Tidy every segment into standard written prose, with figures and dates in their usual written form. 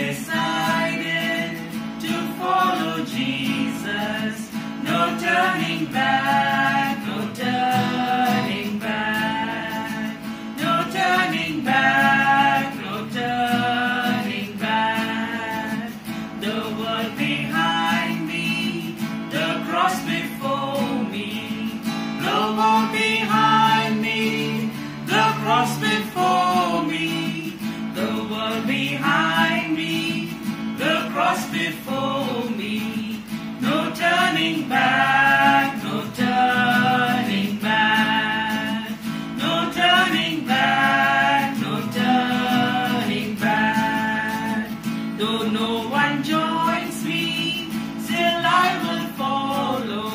decided to follow Jesus. No turning back, no turning back, no turning back, no turning back. The world behind me, the cross before me, the world behind me, the cross before me, the world behind me, the cross before me. No turning back, no turning back, no turning back, no turning back. Though no one joins me, still I will follow.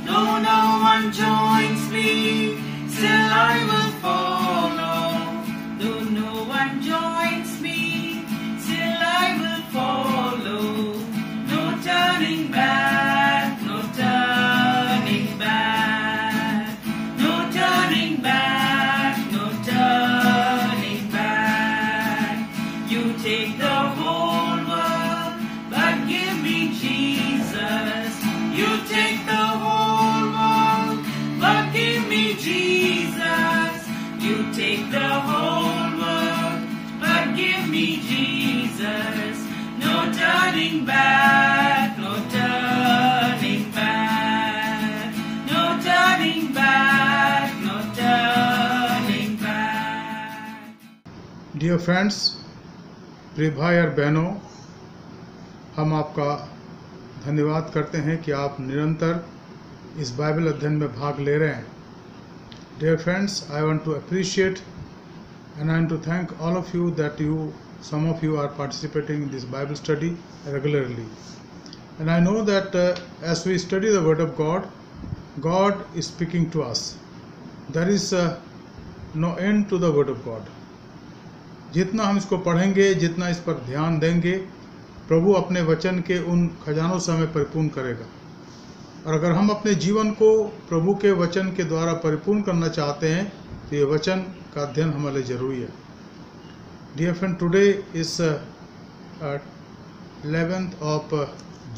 Though no one joins me, still I will follow. Though no one joins me, still I will follow. No turning back, no turning back, no turning back, no turning back. You take the whole world, but give me Jesus. You take the whole world, but give me Jesus. You take the whole world, but give me Jesus. No turning back, no turning back, no turning back, no turning back. Dear friends, प्रिय भाई और बहनों, हम आपका धन्यवाद करते हैं कि आप निरंतर इस बाइबल अध्ययन में भाग ले रहे हैं. Dear friends, I want to appreciate and I want to thank all of you that some of you are participating in this Bible study regularly. And I know that as we study the Word of God, God is speaking to us. There is no end to the Word of God. जितना हम इसको पढ़ेंगे, जितना इस पर ध्यान देंगे, प्रभु अपने वचन के उन खजानों से हमें परिपूर्ण करेगा. और अगर हम अपने जीवन को प्रभु के वचन के द्वारा परिपूर्ण करना चाहते हैं, तो ये वचन का अध्ययन हमारे लिए जरूरी है. Dear friend, today is 11th of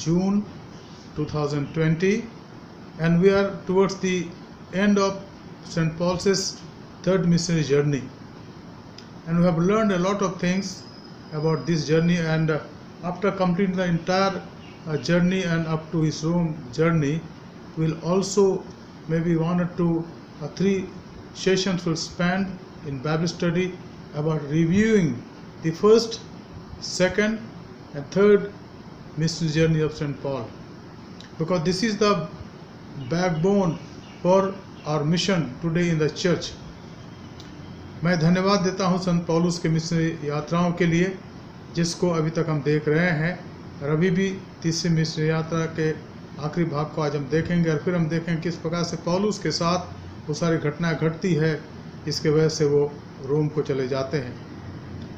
June 2020 and we are towards the end of St. Paul's third missionary journey, and we have learned a lot of things about this journey. And after completing the entire journey and up to his Rome journey, we'll also maybe 1 or 2 or 3 sessions will spend in Bible study about reviewing the first, second and third missionary journey of St. Paul, because this is the backbone for our mission today in the church. मैं धन्यवाद देता हूँ संत पौलुस के missionary यात्राओं के लिए, जिसको अभी तक हम देख रहे हैं, और अभी भी तीसरी मिशनरी यात्रा के आखिरी भाग को आज हम देखेंगे. और फिर हम देखेंगे किस प्रकार से पौलुस के साथ वो सारी घटनाएं घटती है, इसके वजह से वो रोम को चले जाते हैं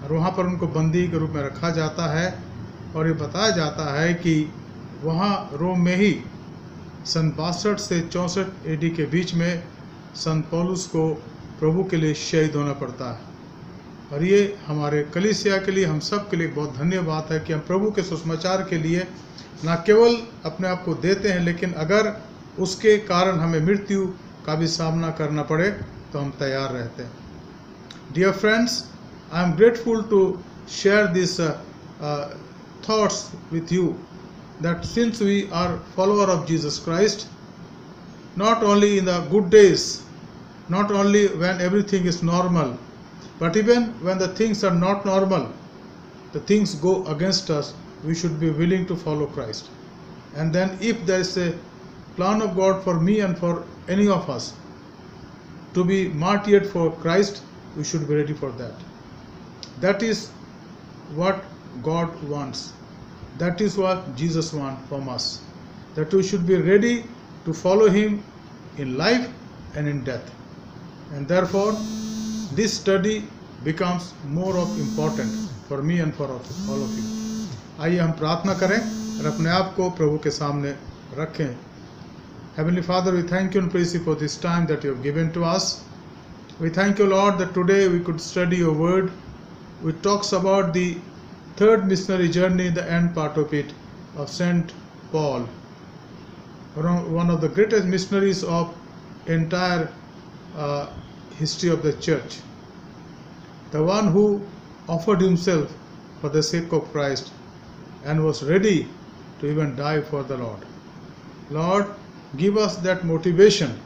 और वहाँ पर उनको बंदी के रूप में रखा जाता है. और ये बताया जाता है कि वहाँ रोम में ही सन 62 से 64 AD के बीच में संत पौलुस को प्रभु के लिए शहीद होना पड़ता है. और ये हमारे कलीसिया के लिए, हम सब के लिए बहुत धन्य बात है कि हम प्रभु के सुसमाचार के लिए न केवल अपने आप को देते हैं, लेकिन अगर उसके कारण हमें मृत्यु का भी सामना करना पड़े तो हम तैयार रहते हैं. Dear friends, I am grateful to share this thoughts with you, that since we are follower of Jesus Christ, not only in the good days, not only when everything is normal, but even when the things are not normal, the things go against us, we should be willing to follow Christ. And then if there is a plan of God for me and for any of us to be martyred for Christ, we should be ready for that. That is what God wants. That is what Jesus wants from us. That we should be ready to follow Him in life and in death. And therefore, this study becomes more of important for me and for all of you. आइए हम प्रार्थना करें और अपने आप को प्रभु के सामने रखें. Heavenly Father, we thank you and praise you for this time that you have given to us. We thank you, Lord, that today we could study your word, which talks about the third missionary journey, the end part of it, of Saint Paul, one of the greatest missionaries of entire history of the church, the one who offered himself for the sake of Christ and was ready to even die for the Lord. Lord, give us that motivation,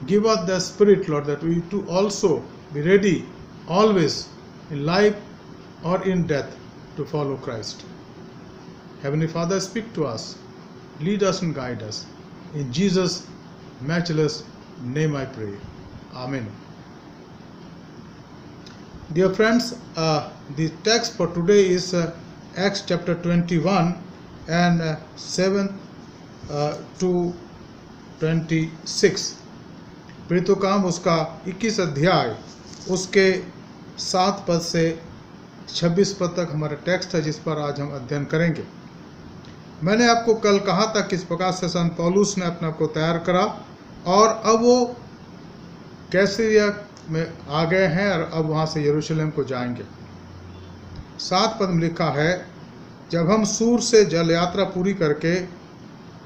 give us the spirit, Lord, that we too also be ready always in life or in death to follow Christ. Heavenly Father, speak to us, lead us and guide us. In Jesus' matchless name I pray. Amen. Dear friends, the text for today is Acts chapter 21 and 7 to 26. प्रेरितों काम उसका 21 अध्याय उसके 7 पद से 26 पद तक हमारा टेक्स्ट है, जिस पर आज हम अध्ययन करेंगे। मैंने आपको कल कहा था किस प्रकार से संत पौलुस ने अपने आप को तैयार करा और अब वो कैसरिया में आ गए हैं और अब वहाँ से यरूशलेम को जाएंगे। 7 पद में लिखा है, जब हम सूर से जल यात्रा पूरी करके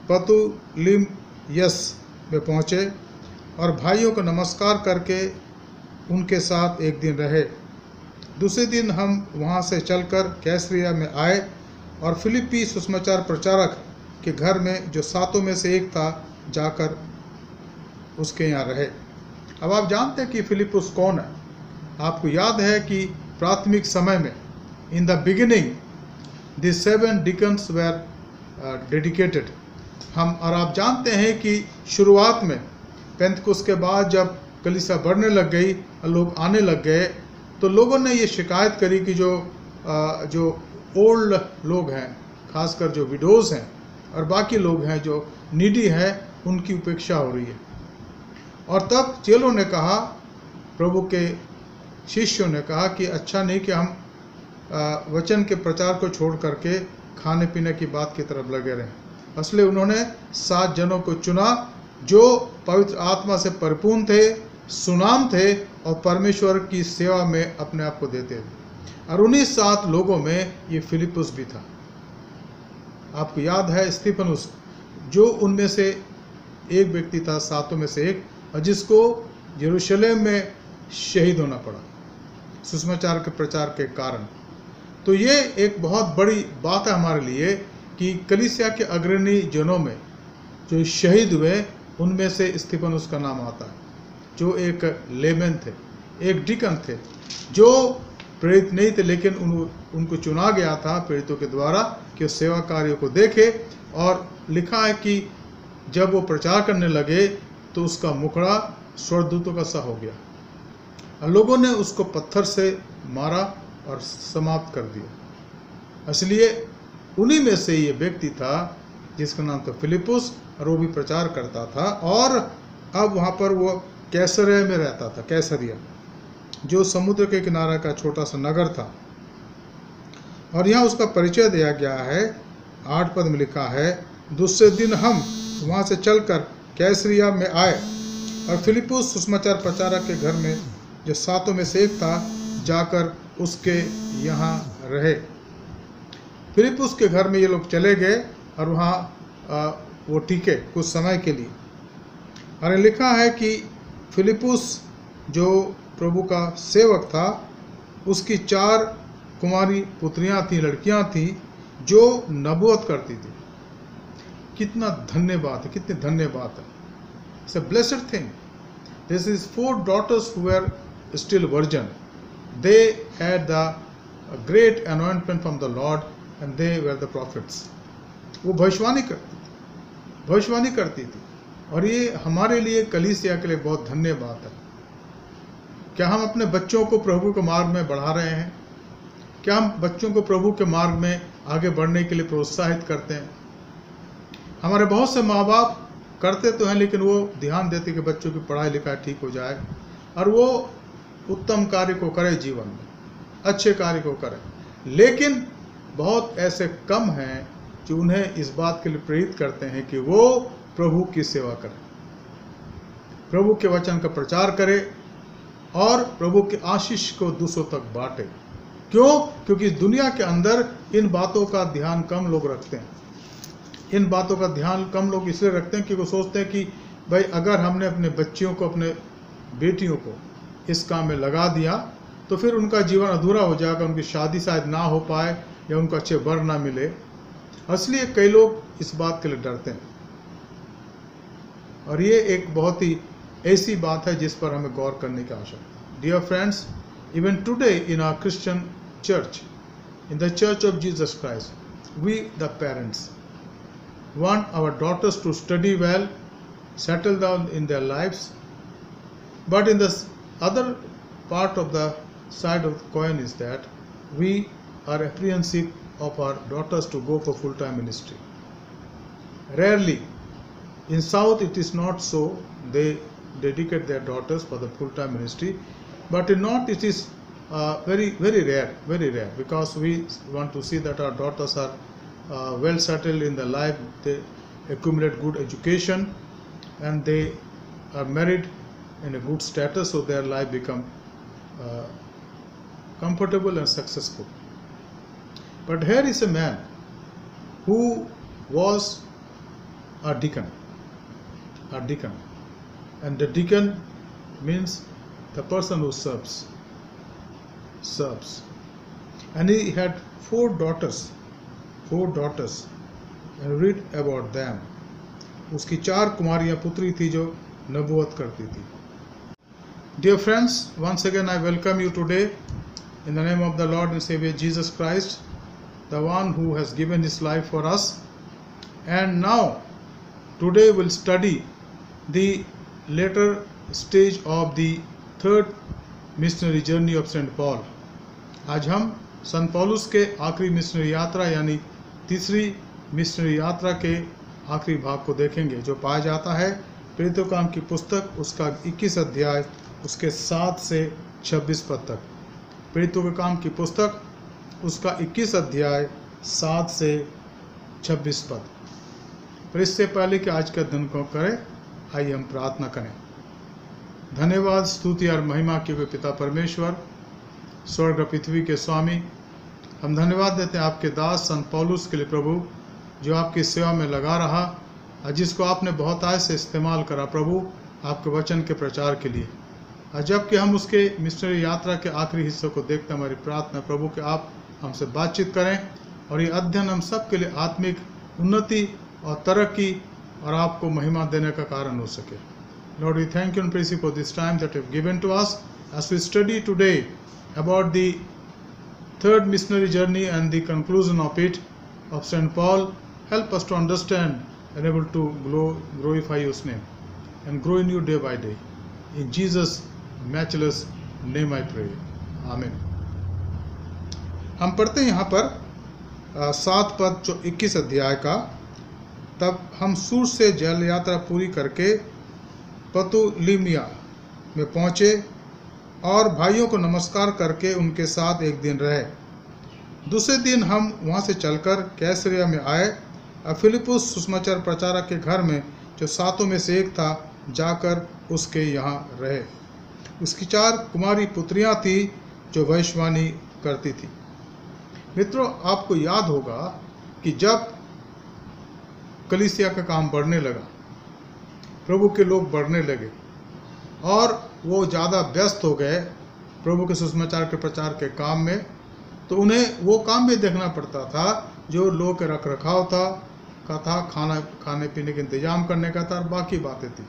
पतुलिमयस में पहुँचे और भाइयों को नमस्कार करके उनके साथ एक दिन रहे। दूसरे दिन हम वहाँ से चलकर कैसरिया में आए और फिलिप्पी सुसमाचार प्रचारक के घर में, जो 7 में से एक था, जाकर उसके यहाँ रहे। अब आप जानते हैं कि फिलिपुस कौन है। आपको याद है कि प्राथमिक समय में, in the beginning, the 7 deacons were dedicated. और आप जानते हैं कि शुरुआत में पेंतकुस्त के बाद जब कलीसिया बढ़ने लग गई, लोग आने लग गए, तो लोगों ने ये शिकायत करी कि जो ओल्ड लोग हैं, खासकर जो विडोज हैं और बाकी लोग हैं जो नीडी हैं, उनकी उपेक्षा हो रही है। और तब चेलों ने कहा, प्रभु के शिष्यों ने कहा कि अच्छा नहीं कि हम वचन के प्रचार को छोड़ करके खाने पीने की बात की तरफ लगे रहें। इसलिए उन्होंने 7 जनों को चुना जो पवित्र आत्मा से परिपूर्ण थे, सुनाम थे और परमेश्वर की सेवा में अपने आप को देते थे। और उन्हीं 7 लोगों में ये फिलिपुस भी था। आपको याद है स्तिफनुस, जो उनमें से एक व्यक्ति था, 7 में से एक, और जिसको यरूशलेम में शहीद होना पड़ा सुसमाचार के प्रचार के कारण। तो ये एक बहुत बड़ी बात है हमारे लिए कि कलीसिया के अग्रणी जनों में जो शहीद हुए, उनमें से स्तिफनुस का नाम आता है, जो एक लेमन थे, एक डिकन थे, जो प्रेरित नहीं थे, लेकिन उनको चुना गया था प्रेरितों के द्वारा कि सेवा कार्यों को देखे। और लिखा है कि जब वो प्रचार करने लगे तो उसका मुखड़ा स्वर्गदूतों का सा हो गया और लोगों ने उसको पत्थर से मारा और समाप्त कर दिया। इसलिए उन्हीं में से ये व्यक्ति था जिसका नाम था फिलिपुस, और वो भी प्रचार करता था। और अब वहाँ पर वो कैसरिया में रहता था, कैसरिया जो समुद्र के किनारे का छोटा सा नगर था। और यहाँ उसका परिचय दिया गया है। 8 पद में लिखा है, दूसरे दिन हम वहाँ से चलकर कैसरिया में आए और फिलिपुस सुसमाचार प्रचारक के घर में, जो 7 में से एक था, जाकर उसके यहाँ रहे। फिलिपुस के घर में ये लोग चले गए और वहाँ वो टिके कुछ समय के लिए। और लिखा है कि फिलिपुस जो प्रभु का सेवक था, उसकी 4 कुमारी पुत्रियां थीं, लड़कियां थीं, जो नबूवत करती थी। कितना धन्य बात है, कितनी धन्य बात है। It's a blessed thing. This is 4 daughters who were still virgin. They had the great anointment from the Lord and they were the prophets. वो भविष्यवाणी करती थी। और ये हमारे लिए, कलीसिया के लिए बहुत धन्य बात है। क्या हम अपने बच्चों को प्रभु के मार्ग में बढ़ा रहे हैं? क्या हम बच्चों को प्रभु के मार्ग में आगे बढ़ने के लिए प्रोत्साहित करते हैं? हमारे बहुत से माँ बाप करते तो हैं, लेकिन वो ध्यान देते कि बच्चों की पढ़ाई लिखाई ठीक हो जाए और वो उत्तम कार्य को करे, जीवन में अच्छे कार्य को करे। लेकिन बहुत ऐसे कम हैं जो उन्हें इस बात के लिए प्रेरित करते हैं कि वो प्रभु की सेवा करें, प्रभु के वचन का प्रचार करें और प्रभु के आशीष को दूसरों तक बांटे। क्यों? क्योंकि दुनिया के अंदर इन बातों का ध्यान कम लोग रखते हैं। इन बातों का ध्यान कम लोग इसलिए रखते हैं कि वो सोचते हैं कि भाई अगर हमने अपने बच्चियों को, अपने बेटियों को इस काम में लगा दिया तो फिर उनका जीवन अधूरा हो जाएगा, उनकी शादी शायद ना हो पाए या उनको अच्छे वर ना मिले। इसलिए कई लोग इस बात के लिए डरते हैं, और ये एक बहुत ही ऐसी बात है जिस पर हमें गौर करने की आवश्यकता है। Dear friends, even today in our Christian church, in the Church of Jesus Christ, we the parents want our daughters to study well, settle down in their lives, but in the other part of the side of the coin is that we are apprehensive of our daughters to go for full-time ministry. Rarely, in South it is not so, they dedicate their daughters for the full-time ministry, but in North it is very rare, because we want to see that our daughters are well settled in their life, they accumulate good education, and they are married in a good status, so their life become comfortable and successful. But here is a man who was a deacon, and the deacon means the person who serves, and he had four daughters, and read about them. उसकी 4 कुमारियां पुत्री थी जो नबूवत करती थी. Dear friends, once again I welcome you today in the name of the Lord and Savior Jesus Christ, the one who has given his life for us. And now today we'll study the later stage of the third missionary journey of St. Paul. आज हम संत पौलुस के आखिरी missionary यात्रा यानी तीसरी missionary यात्रा के आखिरी भाग को देखेंगे, जो पाया जाता है प्रेरितों के काम की पुस्तक उसका 21 अध्याय उसके 7 से 26 पद तक। प्रेरितों के काम की पुस्तक उसका 21 अध्याय 7 से 26 पद। पर इससे पहले कि आज का दिन को करें, आइए हम प्रार्थना करें। धन्यवाद, स्तुति और महिमा के हुए पिता परमेश्वर, स्वर्ग और पृथ्वी के स्वामी, हम धन्यवाद देते हैं आपके दास संत पौलुस के लिए प्रभु, जो आपकी सेवा में लगा रहा और जिसको आपने बहुत आय से इस्तेमाल करा प्रभु आपके वचन के प्रचार के लिए। और जबकि हम उसके मिशनरी यात्रा के आखिरी हिस्से को देखते हैं, हमारी प्रार्थना प्रभु कि आप हमसे बातचीत करें और ये अध्ययन हम सब के लिए आत्मिक उन्नति और तरक्की और आपको महिमा देने का कारण हो सके। Lord, we thank you and praise you for this time that you have given to us as we study today about the third missionary journey and the conclusion of it of St. Paul. Help us to understand and able to glorify your name and grow in you day by day. In Jesus' matchless name I pray. Amen. हम पढ़ते हैं यहाँ पर 7 पद 21 अध्याय का। तब हम सूर से जल यात्रा पूरी करके पतुलिमिया में पहुँचे और भाइयों को नमस्कार करके उनके साथ एक दिन रहे। दूसरे दिन हम वहाँ से चलकर कैसरिया में आए और फिलिपुस सुसमाचार प्रचारक के घर में, जो 7 में से एक था, जाकर उसके यहाँ रहे। उसकी 4 कुमारी पुत्रियाँ थी जो भविष्यवाणी करती थी। मित्रों, आपको याद होगा कि जब कलीसिया का काम बढ़ने लगा, प्रभु के लोग बढ़ने लगे और वो ज़्यादा व्यस्त हो गए प्रभु के सुसमाचार के प्रचार के काम में, तो उन्हें वो काम भी देखना पड़ता था जो लोग के रख रखाव था, खाने पीने के इंतजाम करने का था और बाकी बातें थी।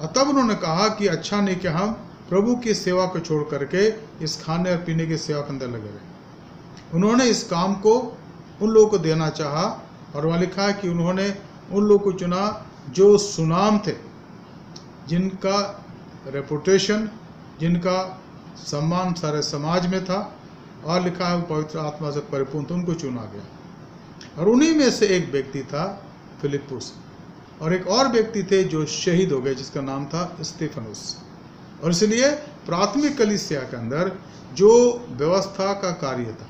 और तब उन्होंने कहा कि अच्छा नहीं कि हम प्रभु की सेवा को छोड़ करके इस खाने और पीने की सेवा के अंदर लगे रहे। उन्होंने इस काम को उन लोगों को देना चाहा और वहाँ लिखा है कि उन्होंने उन लोगों को चुना जो सुनाम थे, जिनका रेपुटेशन, जिनका सम्मान सारे समाज में था, और लिखा है पवित्र आत्मा से परिपूर्ण, तो उनको चुना गया। और उन्हीं में से एक व्यक्ति था फिलिपुस, और एक और व्यक्ति थे जो शहीद हो गए जिसका नाम था स्तिफनुस। और इसलिए प्राथमिक कलीसिया के अंदर जो व्यवस्था का कार्य था,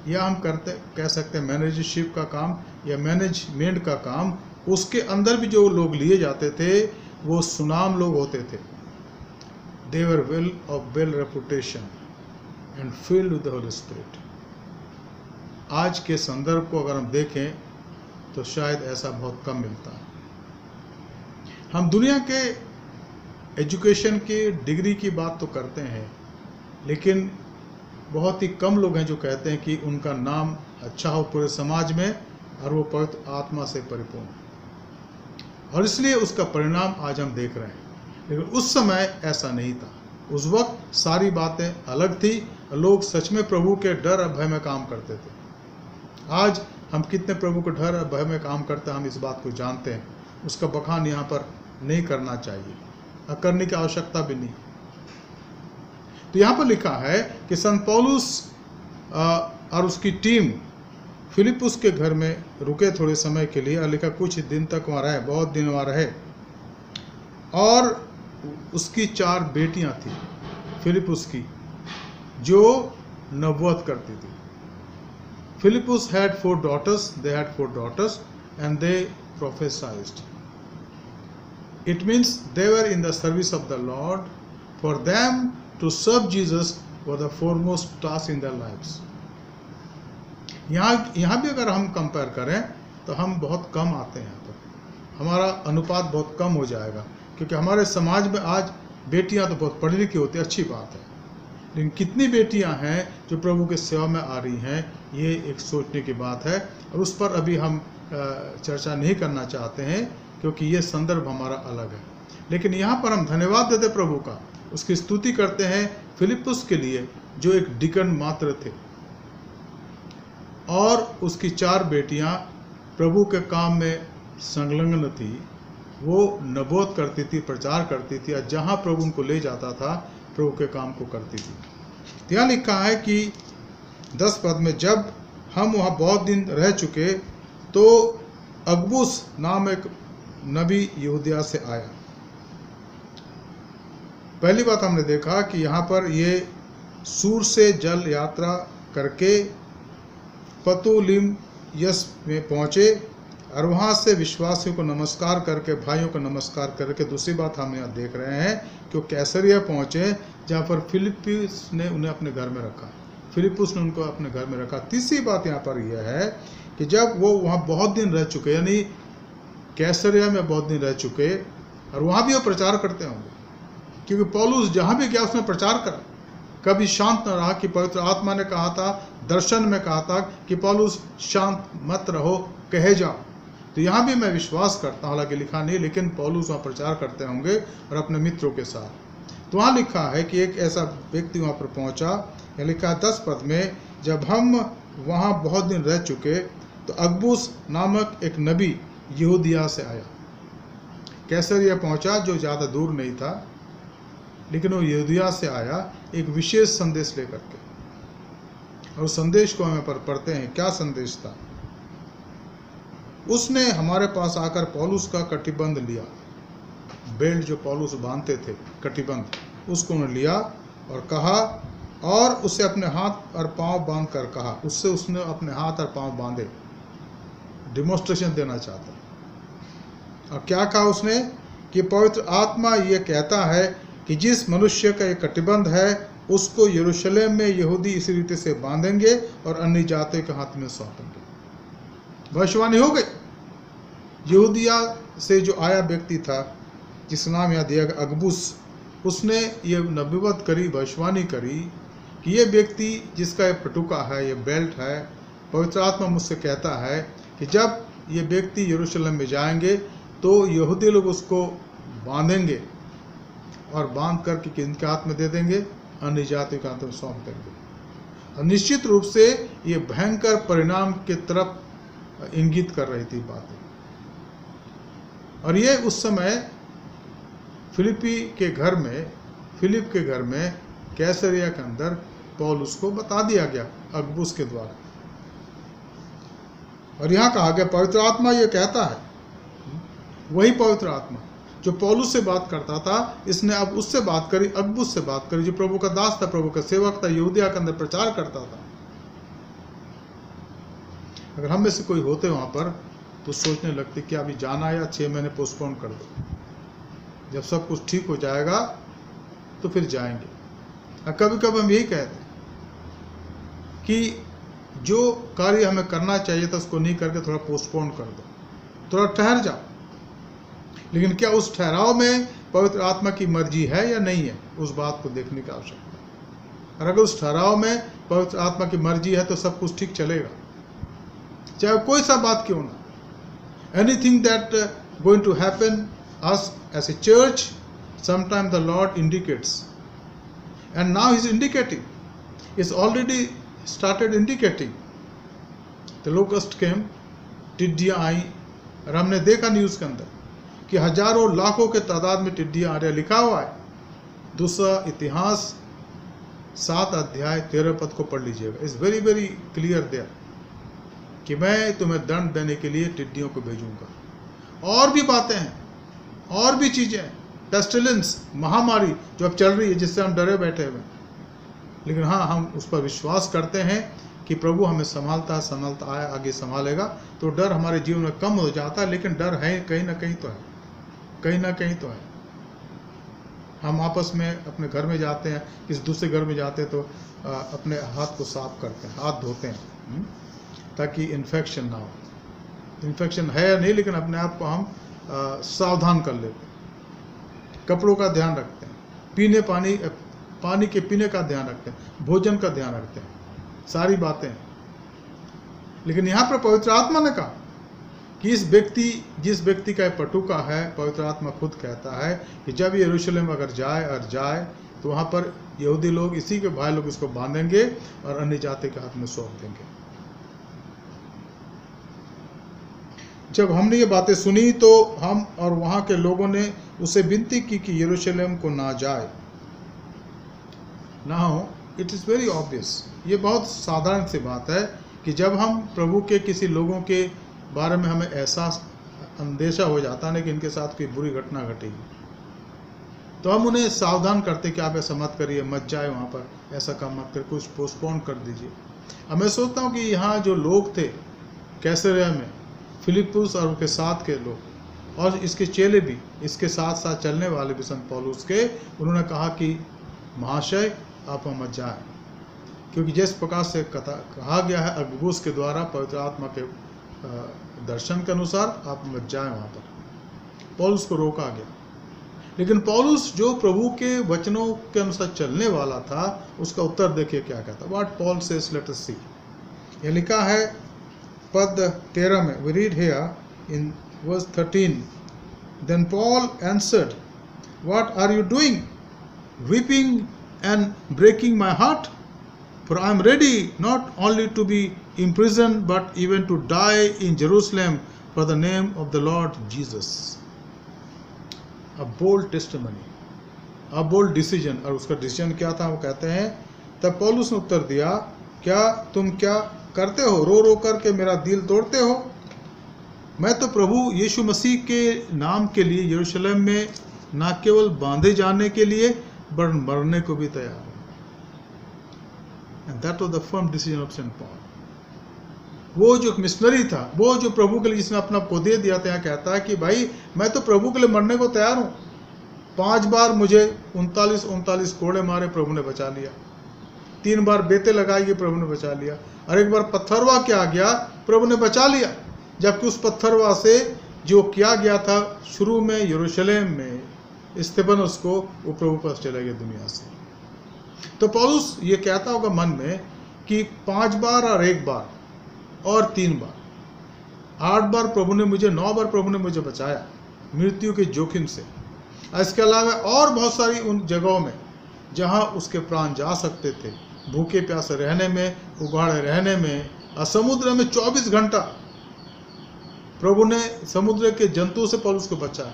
या हम कह सकते हैं मैनेजरशिप का काम या मैनेजमेंट का काम, उसके अंदर भी जो लोग लिए जाते थे वो सुनाम लोग होते थे। They were well of well reputation and filled with the Holy Spirit. आज के संदर्भ को अगर हम देखें तो शायद ऐसा बहुत कम मिलता है। हम दुनिया के एजुकेशन की डिग्री की बात तो करते हैं, लेकिन बहुत ही कम लोग हैं जो कहते हैं कि उनका नाम अच्छा हो पूरे समाज में और वो पवित्र आत्मा से परिपूर्ण, और इसलिए उसका परिणाम आज हम देख रहे हैं। लेकिन उस समय ऐसा नहीं था। उस वक्त सारी बातें अलग थी। लोग सच में प्रभु के डर और भय में काम करते थे। आज हम कितने प्रभु के डर और भय में काम करते हैं हम इस बात को जानते हैं। उसका बखान यहाँ पर नहीं करना चाहिए और करने की आवश्यकता भी नहीं। तो यहाँ पर लिखा है कि संत पौलुस और उसकी टीम फिलिपुस के घर में रुके थोड़े समय के लिए, और लिखा कुछ दिन तक वहाँ रहे, बहुत दिन वहाँ रहे। और उसकी 4 बेटियां थी फिलिपुस की, जो नबूवत करती थी। Philip had 4 daughters, they had 4 daughters and they prophesied. It means they were in the service of the Lord. For them to serve Jesus was the foremost task in their lives. यहाँ भी अगर हम कंपेयर करें तो हम बहुत कम आते हैं। यहाँ पर हमारा अनुपात बहुत कम हो जाएगा, क्योंकि हमारे समाज में आज बेटियां तो बहुत पढ़ी लिखी होती है, अच्छी बात है, लेकिन कितनी बेटियां हैं जो प्रभु के सेवा में आ रही हैं, ये एक सोचने की बात है। और उस पर अभी हम चर्चा नहीं करना चाहते हैं, क्योंकि ये संदर्भ हमारा अलग है। लेकिन यहाँ पर हम धन्यवाद देते प्रभु का, उसकी स्तुति करते हैं फिलिपुस के लिए, जो एक डिकन मात्र थे, और उसकी 4 बेटियां प्रभु के काम में संलग्न थी। वो नबूवत करती थी, प्रचार करती थी, और जहाँ प्रभु उनको ले जाता था प्रभु के काम को करती थी। यहाँ लिखा है कि 10 पद में, जब हम वहाँ बहुत दिन रह चुके तो अगबुस नाम एक नबी यहूदिया से आया। पहली बात हमने देखा कि यहाँ पर ये सूर से जल यात्रा करके पतुलिम यस में पहुँचे, और वहाँ से विश्वासियों को नमस्कार करके, भाइयों को नमस्कार करके। दूसरी बात हम यहाँ देख रहे हैं कि वो कैसरिया पहुँचे, जहाँ पर फिलिपुस ने उन्हें अपने घर में रखा, फिलिपुस ने उनको अपने घर में रखा। तीसरी बात यहाँ पर यह है कि जब वो वहाँ बहुत दिन रह चुके, यानी कैसरिया में बहुत दिन रह चुके, और वहाँ भी वो प्रचार करते होंगे, क्योंकि पौलुस जहाँ भी गया उसने प्रचार करा, कभी शांत न रहा। कि पवित्र आत्मा ने कहा था, दर्शन में कहा था कि पौलुस शांत मत रहो, कहे जाओ। तो यहाँ भी मैं विश्वास करता हूँ, हालांकि लिखा नहीं, लेकिन पौलुस वहाँ प्रचार करते होंगे और अपने मित्रों के साथ। तो वहाँ लिखा है कि एक ऐसा व्यक्ति वहाँ पर पहुँचा, या लिखा है 10 पद में, जब हम वहाँ बहुत दिन रह चुके तो अगबुस नामक एक नबी यहूदिया से आया। कैसरिया पहुँचा, जो ज़्यादा दूर नहीं था, लेकिन वो यहूदिया से आया एक विशेष संदेश लेकर के। और संदेश को हमें पर पढ़ते हैं। क्या संदेश था? उसने हमारे पास आकर पौलुस का कटिबंध लिया, बेल्ट जो पौलुस बांधते थे, कटिबंध, उसको उन्होंने लिया और कहा, और उसे अपने हाथ और पांव बांध कर कहा। उससे उसने अपने हाथ और पांव बांधे, डिमोन्स्ट्रेशन देना चाहता। और क्या कहा उसने कि पवित्र आत्मा ये कहता है कि जिस मनुष्य का ये कटिबंध है उसको यरूशलेम में यहूदी इसी रीति से बांधेंगे और अन्य जातियों के हाथ में सौंपेंगे। भविष्यवाणी हो गई। यहूदिया से जो आया व्यक्ति था, जिस नाम यहाँ दिया गया अगबुस, उसने ये नबूवत करी, भविष्यवाणी करी कि ये व्यक्ति जिसका ये पटुका है, ये बेल्ट है, पवित्र आत्मा मुझसे कहता है कि जब ये व्यक्ति यरूशलेम में जाएंगे तो यहूदी लोग उसको बांधेंगे और बांध करके किनके हाथ में दे देंगे? अन्य जाति के हाथ में सौंप देंगे। और निश्चित रूप से ये भयंकर परिणाम की तरफ इंगित कर रही थी बातें। और ये उस समय फिलिप के घर में कैसरिया के अंदर पौलुस को बता दिया गया अगबुस के द्वारा। और यहाँ कहा गया पवित्र आत्मा ये कहता है, वही पवित्र आत्मा जो पौलुस से बात करता था, इसने अब उससे बात करी, अगबुस से बात करी, जो प्रभु का दास था, प्रभु का सेवक था, यहूदिया के अंदर प्रचार करता था। अगर हम में से कोई होते वहां पर तो सोचने लगते कि अभी जाना है या 6 महीने पोस्टपोन कर दो, जब सब कुछ ठीक हो जाएगा तो फिर जाएंगे। और कभी कभी हम यही कहते हैं कि जो कार्य हमें करना चाहिए था उसको नहीं करके थोड़ा पोस्टपोन कर दो, थोड़ा ठहर जाओ। लेकिन क्या उस ठहराव में पवित्र आत्मा की मर्जी है या नहीं है, उस बात को देखने की आवश्यकता है। और अगर उस ठहराव में पवित्र आत्मा की मर्जी है तो सब कुछ ठीक चलेगा, चाहे कोई सा बात क्यों ना। Anything that going to happen us as a church, sometime the Lord indicates, and now he is indicating, is already started indicating. The locust came, टिड्डियाँ आई, और हमने देखा न्यूज़ के अंदर कि हजारों लाखों के तादाद में टिड्डियाँ आ रही, लिखा हुआ है। दूसरा इतिहास 7 अध्याय 13 पद को पढ़ लीजिएगा। Is very very clear there कि मैं तुम्हें दंड देने के लिए टिड्डियों को भेजूंगा। और भी बातें हैं, और भी चीजें हैं, पेस्टिलेंस, महामारी जो अब चल रही है, जिससे हम डरे बैठे हुए। लेकिन हाँ, हम उस पर विश्वास करते हैं कि प्रभु हमें संभालता है, आगे संभालेगा। तो डर हमारे जीवन में कम हो जाता है, लेकिन डर है कहीं ना कहीं तो है, कहीं ना कहीं तो है। हम आपस में अपने घर में जाते हैं, किसी दूसरे घर में जाते हैं तो अपने हाथ को साफ करते हैं, हाथ धोते हैं, ताकि इन्फेक्शन ना हो। इन्फेक्शन है या नहीं, लेकिन अपने आप को हम सावधान कर लेते हैं। कपड़ों का ध्यान रखते हैं, पानी के पीने का ध्यान रखते हैं, भोजन का ध्यान रखते हैं, सारी बातें। लेकिन यहाँ पर पवित्र आत्मा ने कहा कि जिस व्यक्ति का पटुका है, पवित्र आत्मा खुद कहता है कि जब यरूशलेम अगर जाए तो वहाँ पर यहूदी लोग, इसी के भाई लोग इसको बांधेंगे और अन्य जाति के हाथ में सौंप देंगे। जब हमने ये बातें सुनी तो हम और वहाँ के लोगों ने उसे विनती की कि यरूशलेम को ना जाए। Now it is very obvious, ये बहुत साधारण सी बात है कि जब हम प्रभु के किसी लोगों के बारे में हमें एहसास, अंदेशा हो जाता है कि इनके साथ कोई बुरी घटना घटेगी, तो हम उन्हें सावधान करते कि आप ऐसा मत करिए, मत जाए वहाँ पर, ऐसा काम मत करिए, कुछ पोस्टपोन कर दीजिए। अब मैं सोचता हूँ कि यहाँ जो लोग थे कैसरिया में, फिलिप्पुस और उनके साथ के लोग और इसके चेले भी, इसके साथ साथ चलने वाले भी संत पौलुस के, उन्होंने कहा कि महाशय आप मत जाएं, क्योंकि जिस प्रकार से कहा गया है अगबुस के द्वारा पवित्र आत्मा के दर्शन के अनुसार, आप मत जाएं वहाँ पर। पौलुस को रोका गया, लेकिन पौलुस जो प्रभु के वचनों के अनुसार चलने वाला था, उसका उत्तर देखिए क्या कहता। What Paul says, let us see. यह लिखा है पद 13 में, we read here in verse 13, then Paul answered, what are you doing, weeping and breaking my heart? For I am ready not only to be imprisoned but even to die in Jerusalem for the name of the Lord Jesus. A bold testimony, a bold decision। और उसका decision क्या था, वो कहते हैं, तब पौलुस ने उत्तर दिया, तुम क्या करते हो, रो रो करके मेरा दिल तोड़ते हो। मैं तो प्रभु यीशु मसीह के नाम के लिए यरूशलेम में न केवल बांधे जाने के लिए पर मरने को भी तैयार हूं। And that was the firm decision of saint Paul. वो जो मिशनरी था, वो जो प्रभु के लिए जिसने अपना को दे दिया था, कहता है कि भाई मैं तो प्रभु के लिए मरने को तैयार हूं। 5 बार मुझे 39 कोड़े मारे, प्रभु ने बचा लिया। 3 बार बेते लगाई, प्रभु ने बचा लिया। और एक बार पत्थरवा किया गया, प्रभु ने बचा लिया। जबकि उस पत्थरवा से जो किया गया था शुरू में यरूशलेम में, स्तेफनस को, वो प्रभु पास चला गया दुनिया से। तो पौलुस ये कहता होगा मन में कि 5 बार और 1 बार और 3 बार, 8 बार प्रभु ने मुझे, 9 बार प्रभु ने मुझे बचाया मृत्यु के जोखिम से। इसके अलावा और बहुत सारी उन जगहों में जहां उसके प्राण जा सकते थे, भूखे प्यासे रहने में, उगाड़े रहने में, और समुद्र में 24 घंटा प्रभु ने समुद्र के जंतु से पौलुस को बचाया।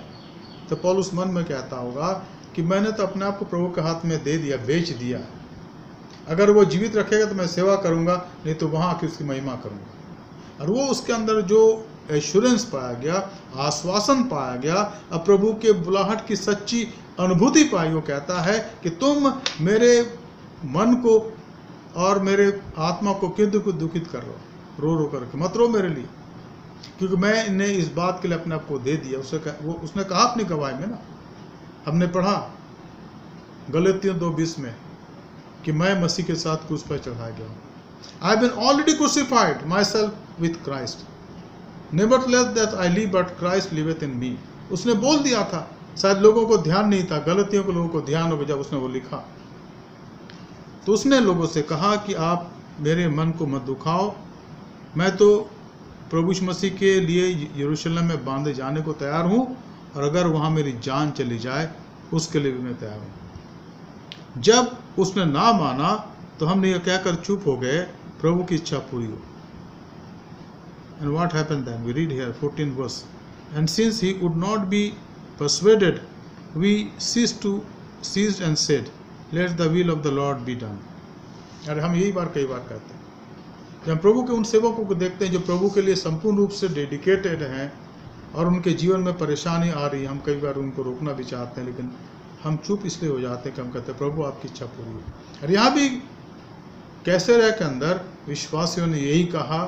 तो पौलुस मन में कहता होगा कि मैंने तो अपने आप को प्रभु के हाथ में दे दिया, बेच दिया। अगर वो जीवित रखेगा तो मैं सेवा करूंगा, नहीं तो वहां आके उसकी महिमा करूंगा। और वो उसके अंदर जो एश्योरेंस पाया गया, आश्वासन पाया गया, अब प्रभु के बुलाहट की सच्ची अनुभूति पाई। वो कहता है कि तुम मेरे मन को और मेरे आत्मा को क्यों दुखित कर रो रो करके, मत रो मेरे लिए, क्योंकि मैं इन्हें इस बात के लिए अपने आप को दे दिया। उसने कहा अपनी गवाही में ना, हमने पढ़ा गलातियों 2:20 में कि मैं मसीह के साथ क्रूस पर चढ़ाया गया हूँ। I have been already crucified myself with Christ. Nevertheless that I live, but Christ liveth in me. उसने बोल दिया था, शायद लोगों को ध्यान नहीं था, गलतियों को लोगों को ध्यान हो गया जब उसने वो लिखा। तो उसने लोगों से कहा कि आप मेरे मन को मत दुखाओ, मैं तो प्रभु यीशु मसीह के लिए यरूशलेम में बांधे जाने को तैयार हूँ, और अगर वहाँ मेरी जान चली जाए उसके लिए भी मैं तैयार हूँ। जब उसने ना माना तो हमने यह कहकर चुप हो गए, प्रभु की इच्छा पूरी हो। And what happened then? We read here 14th verse. And since he would not be persuaded, we ceased and said, let the will of the Lord be done. अरे हम यही बार कई बार कहते हैं, जब हम प्रभु के उन सेवकों को देखते हैं जो प्रभु के लिए संपूर्ण रूप से डेडिकेटेड हैं और उनके जीवन में परेशानी आ रही है, हम कई बार उनको रोकना भी चाहते हैं, लेकिन हम चुप इसलिए हो जाते हैं कि हम कहते हैं प्रभु आपकी इच्छा पूरी हो। और यहाँ भी कैसरिया के अंदर विश्वासियों ने यही कहा,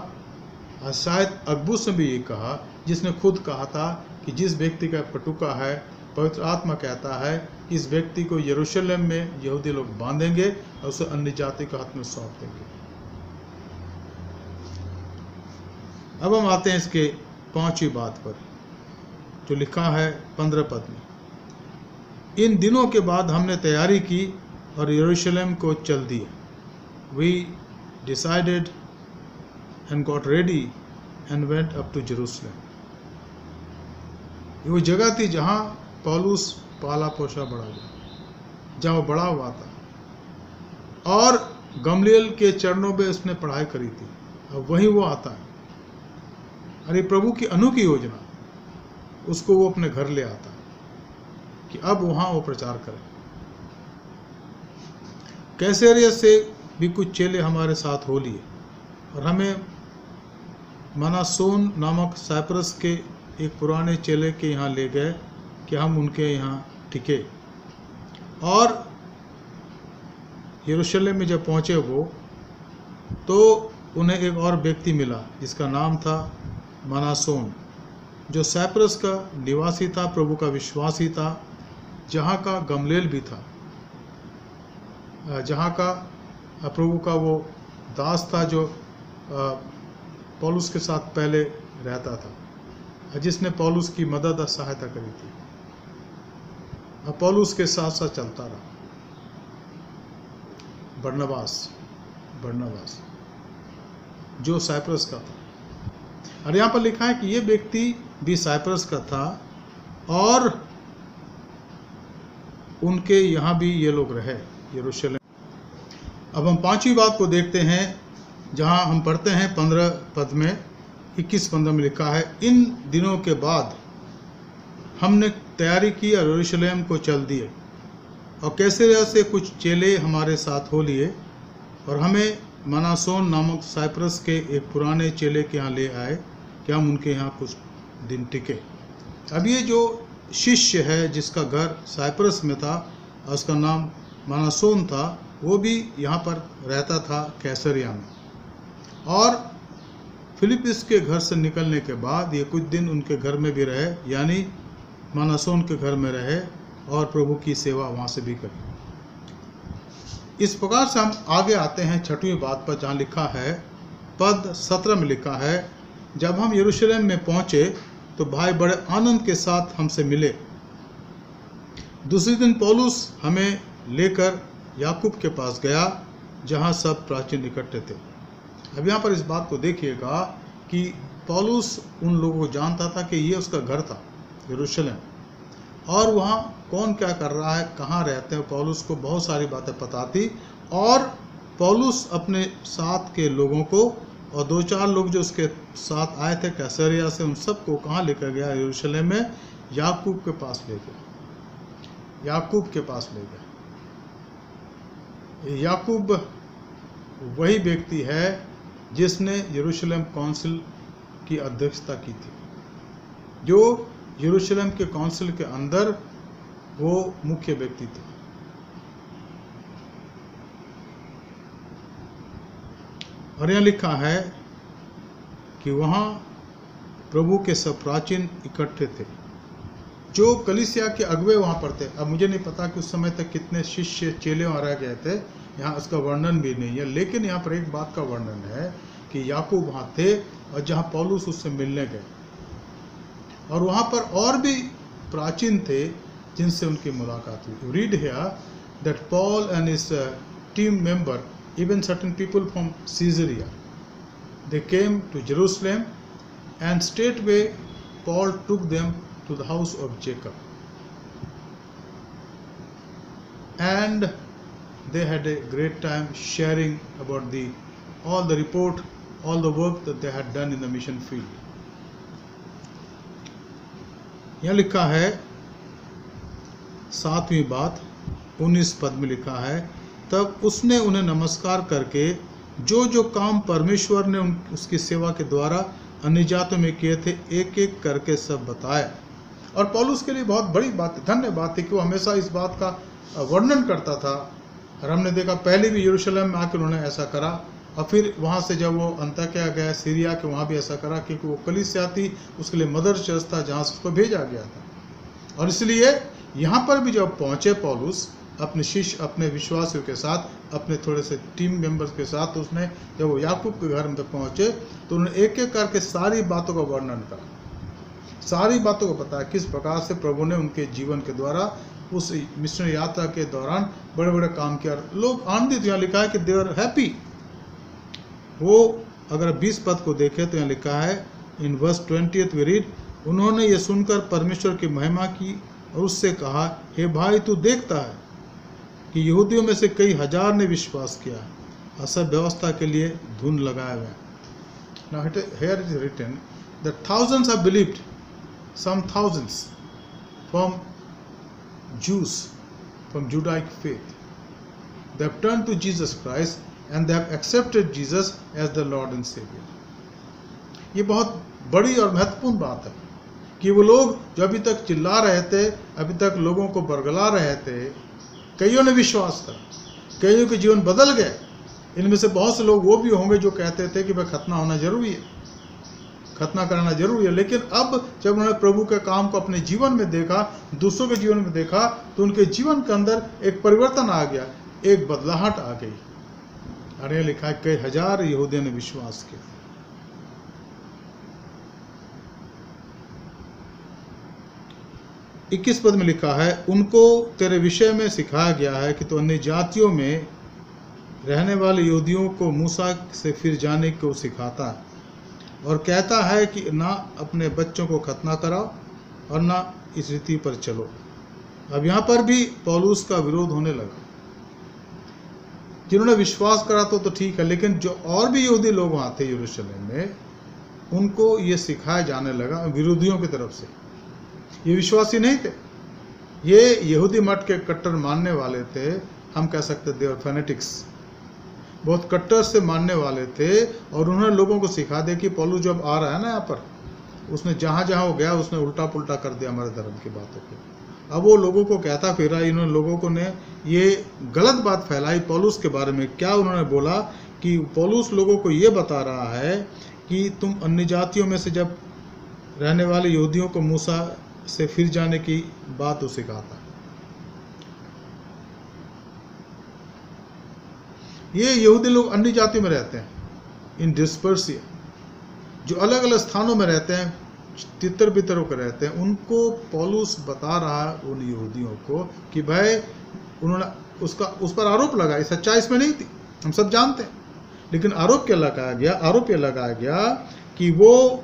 और शायद अगबुस ने भी यही कहा, जिसने खुद कहा था कि जिस व्यक्ति का पटुका है, पवित्र आत्मा कहता है कि इस व्यक्ति को यरूशलेम में यहूदी लोग बांधेंगे और उसे अन्य जाति के हाथ में सौंप देंगे। अब हम आते हैं इसके 5वीं बात पर, जो लिखा है 15 पद में। इन दिनों के बाद हमने तैयारी की और यरूशलेम को चल दिए। We decided and got ready and went up to Jerusalem. ये वो जगह थी जहाँ पौलुस पाला पोसा बड़ा हुआ, जहाँ वो बड़ा हुआ था, और गमलीएल के चरणों में उसने पढ़ाई करी थी। अब वहीं वो आता है, अरे प्रभु की अनोखी योजना, उसको वो अपने घर ले आता है कि अब वहाँ वो प्रचार करे। कैसरिया से भी कुछ चेले हमारे साथ हो लिए और हमें मनासोन नामक साइप्रस के एक पुराने चेले के यहाँ ले गए कि हम उनके यहाँ टिके। और यरूशलेम में जब पहुँचे वो, तो उन्हें एक और व्यक्ति मिला जिसका नाम था मनासोन, जो साइप्रस का निवासी था, प्रभु का विश्वासी था, जहाँ का गमलीएल भी था, जहाँ का प्रभु का वो दास था जो पौलुस के साथ पहले रहता था, जिसने पौलुस की मदद और सहायता करी थी, और पौलुस के साथ साथ चलता रहा। बरनबास जो साइप्रस का था। और यहाँ पर लिखा है कि ये व्यक्ति भी साइप्रस का था और उनके यहाँ भी ये लोग रहे यरूशलेम। अब हम 5वीं बात को देखते हैं, जहाँ हम पढ़ते हैं 15 पद में, 21-15 में लिखा है, इन दिनों के बाद हमने तैयारी की और यरूशलेम को चल दिए, और कैसरिया से कुछ चेले हमारे साथ हो लिए, और हमें मनासोन नामक साइप्रस के एक पुराने चेले के यहाँ ले आए कि हम उनके यहाँ कुछ दिन टिके। अब ये जो शिष्य है जिसका घर साइप्रस में था और उसका नाम मनासोन था, वो भी यहाँ पर रहता था कैसरिया में। और फिलिप्पिस के घर से निकलने के बाद ये कुछ दिन उनके घर में भी रहे, यानी मनासोन के घर में रहे, और प्रभु की सेवा वहाँ से भी करी। इस प्रकार से हम आगे आते हैं 6वीं बात पर, जहाँ लिखा है पद 17 में लिखा है, जब हम यरूशलेम में पहुँचे तो भाई बड़े आनंद के साथ हमसे मिले। दूसरे दिन पौलुस हमें लेकर याकूब के पास गया, जहाँ सब प्राचीन इकट्ठे थे। अब यहाँ पर इस बात को देखिएगा कि पौलुस उन लोगों को जानता था कि ये उसका घर था यरूशलेम, और वहाँ कौन क्या कर रहा है, कहाँ रहते हैं, पौलुस को बहुत सारी बातें पता थी। और पौलुस अपने साथ के लोगों को और 2-4 लोग जो उसके साथ आए थे कैसरिया से, उन सबको कहाँ लेकर गया, यरूशलेम में याकूब के पास ले गया। याकूब के पास ले गया। याकूब वही व्यक्ति है जिसने यरूशलेम काउंसिल की अध्यक्षता की थी, जो यरूशलेम के काउंसिल के अंदर वो मुख्य व्यक्ति थे। और यहाँ लिखा है कि वहाँ प्रभु के सब प्राचीन इकट्ठे थे, जो कलीसिया के अगुवे वहाँ पर थे। अब मुझे नहीं पता कि उस समय तक कितने शिष्य चेले वहाँ रह गए थे, यहाँ उसका वर्णन भी नहीं है, लेकिन यहाँ पर एक बात का वर्णन है कि याकूब वहाँ थे और जहाँ पौलुस उससे मिलने गए, और वहाँ पर और भी प्राचीन थे जिनसे उनकी मुलाकात हुई. Read here that Paul and his team member, even certain people from Caesarea, they came to Jerusalem, and straightway Paul took them to the house of Jacob, and they had a great time sharing about all the report, all the work that they had done in the mission field. यहाँ लिखा है 7वीं बात 19 पद में लिखा है, तब उसने उन्हें नमस्कार करके जो जो काम परमेश्वर ने उसकी सेवा के द्वारा अन्य जातों में किए थे एक एक करके सब बताए. और पौलुस के लिए बहुत बड़ी बात, धन्य बात है कि वो हमेशा इस बात का वर्णन करता था. और हमने देखा पहले भी यरूशलेम में आकर उन्होंने ऐसा करा, और फिर वहाँ से जब वो अंताकिया गया सीरिया के, वहाँ भी ऐसा करा, क्योंकि वो कलीसिया थी, उसके लिए मदर चर्च था जहाँ से उसको भेजा गया था. और इसलिए यहाँ पर भी जब पहुँचे पौलुस अपने शिष्य, अपने विश्वासियों के साथ, अपने थोड़े से टीम मेंबर्स के साथ, तो उसने जब वो याकूब के घर में पहुँचे तो उन्होंने एक एक करके सारी बातों का वर्णन करा, सारी बातों को बताया किस प्रकार से प्रभु ने उनके जीवन के द्वारा उस मिशनरी यात्रा के दौरान बड़े बड़े काम किया. लोग आनंदित, यहाँ लिखा है कि दे आर हैप्पी. वो अगर 20 पद को देखें तो यहाँ लिखा है इन वर्स 20 वी रीड, उन्होंने ये सुनकर परमेश्वर की महिमा की और उससे कहा, हे भाई तू देखता है कि यहूदियों में से कई हजार ने विश्वास किया, असभ व्यवस्था के लिए धुन लगाए हुए. Now here it is written that thousands have believed, some thousands from Jews, from Judaic faith. They have turned to Jesus Christ and they have accepted Jesus as the Lord and Savior. ये बहुत बड़ी और महत्वपूर्ण बात है कि वो लोग जो अभी तक चिल्ला रहे थे, अभी तक लोगों को बरगला रहे थे, कईयों ने विश्वास करा, कईयों के जीवन बदल गए. इनमें से बहुत से लोग वो भी होंगे जो कहते थे कि भाई खतना होना जरूरी है, खतना कराना जरूरी है. लेकिन अब जब उन्होंने प्रभु के काम को अपने जीवन में देखा, दूसरों के जीवन में देखा, तो उनके जीवन के अंदर एक परिवर्तन आ गया, एक बदलाहट आ गई. अरे लिखा है कई हजार यहूदियों ने विश्वास किया. इक्कीस पद में लिखा है, उनको तेरे विषय में सिखाया गया है कि तो अन्य जातियों में रहने वाले यहूदियों को मूसा से फिर जाने को सिखाता है, और कहता है कि ना अपने बच्चों को खतना कराओ और ना इस रीति पर चलो. अब यहाँ पर भी पौलुस का विरोध होने लगा. जिन्होंने विश्वास करा तो ठीक है, लेकिन जो और भी यहूदी लोग वहाँ थे यरूशलेम में, उनको ये सिखाया जाने लगा विरोधियों की तरफ से. ये विश्वासी नहीं थे, ये यहूदी मत के कट्टर मानने वाले थे. हम कह सकते थे फैनेटिक्स, बहुत कट्टर से मानने वाले थे. और उन्होंने लोगों को सिखा दिया कि पौलुस जब आ रहा है ना यहाँ पर, उसने जहाँ जहाँ वो गया उसने उल्टा पुल्टा कर दिया हमारे धर्म की बातों को. अब वो लोगों को कहता फिरा, इन्होंने लोगों को ने ये गलत बात फैलाई पौलुस के बारे में. क्या उन्होंने बोला कि पौलुस लोगों को ये बता रहा है कि तुम अन्य जातियों में से जब रहने वाले यहूदियों को मूसा से फिर जाने की बात वो सिखाता. ये यहूदी लोग अन्य जातियों में रहते हैं, इन डिस्पर्सिया, जो अलग अलग स्थानों में रहते हैं, तितर बितर होकर रहते हैं. उनको पौलुस बता रहा है उन यहूदियों को कि भाई उन्होंने उस पर आरोप लगाया. सच्चाई इसमें नहीं थी, हम सब जानते हैं, लेकिन आरोप क्या लगाया गया कि वो